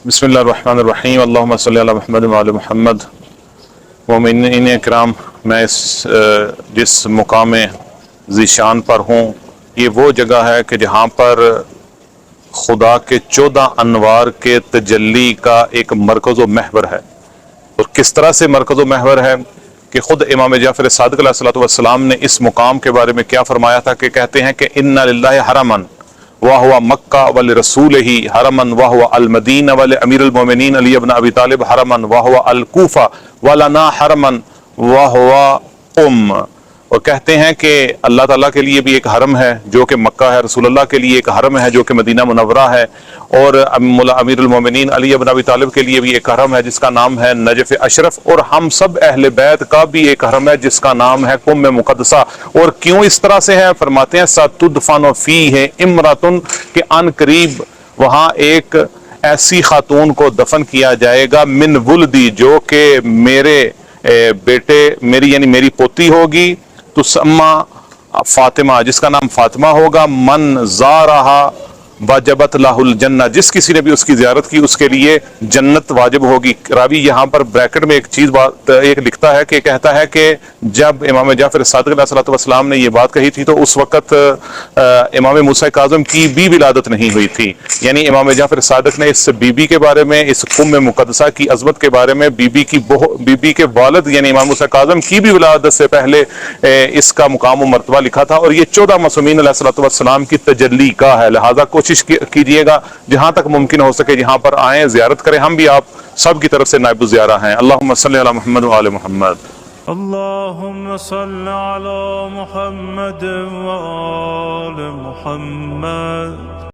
बिस्मिल्लाहिर्रहमानिर्रहीम अल्लाहुम्मा सल्ली अला मुहम्मद व आले मुहम्मद। मोमिनीन इकराम, मैं जिस मुकाम ज़ीशान पर हूँ, ये वो जगह है कि जहाँ पर खुदा के 14 अनवार के तजल्ली का एक मरकज़ व महवर है। और किस तरह से मरकज़ व महवर है कि ख़ुद इमाम जाफ़र सादिक़ अलैहिस्सलातु वस्सलाम ने इस मुकाम के बारे में क्या फरमाया था कि कहते हैं कि इन्ना लिल्लाहि हरमन व हुवा मक्का वल रसूलिही हरमन व हुवा अल मदीना वल अमीरुल मोमिनीन अली इब्न अबी तालिब हरमन व हुवा अल कूफा व लना हरमन व हुवा और कहते हैं कि अल्लाह ताला के लिए भी एक हरम है जो कि मक्का है, रसूलुल्लाह के लिए एक हरम है जो कि मदीना मुनव्वरा है, और अमीरुल मोमिनीन अली इब्न अबी तालिब के लिए भी एक हरम है जिसका नाम है नजफ अशरफ, और हम सब अहले बैत का भी एक हरम है जिसका नाम है कुम्म मुक़द्दसा। और क्यों इस तरह से है? फरमाते हैं सतुदफन फीह इमरातुन, के अन करीब वहाँ एक ऐसी खातून को दफन किया जाएगा मिन वुल्दी, जो कि मेरे बेटे मेरी यानी मेरी पोती होगी, तुसम्मा फातिमा, जिसका नाम फातिमा होगा, मन ज़ारहा वजबत लाहुल जन्नह, जिस किसी ने भी उसकी ज़ियारत की उसके लिए जन्नत वाजिब होगी। रावी यहाँ पर ब्रैकेट में एक चीज़ बात एक लिखता है कि कहता है कि जब इमाम जाफ़र सादिक़ अलैहिस्सलातु वस्सलाम ने ये बात कही थी तो उस वक़्त इमाम मूसा काज़िम की भी विलादत नहीं हुई थी। यानी इमाम जाफ़र सादिक़ ने इस बीबी के बारे में, इस कुम्म मुक़द्दसा की अज़मत के बारे में, बीबी के वालिद यानी इमाम मूसा काज़िम की भी विलादत से पहले इसका मुकाम व मर्तबा लिखा था। और ये 14 मासूमीन अलैहिस्सलातु वस्सलाम की तजल्ली का है। लिहाजा कोशिश कीजिएगा जहां तक मुमकिन हो सके यहाँ पर आएं, ज़ियारत करें। हम भी आप सब की तरफ से नाइबुल ज़ियारा हैं। अल्लाहुम्मा सल्ली अला मुहम्मद व आले मुहम्मद। अल्लाहुम्मा सल्ली अला मुहम्मद व आले मुहम्मद।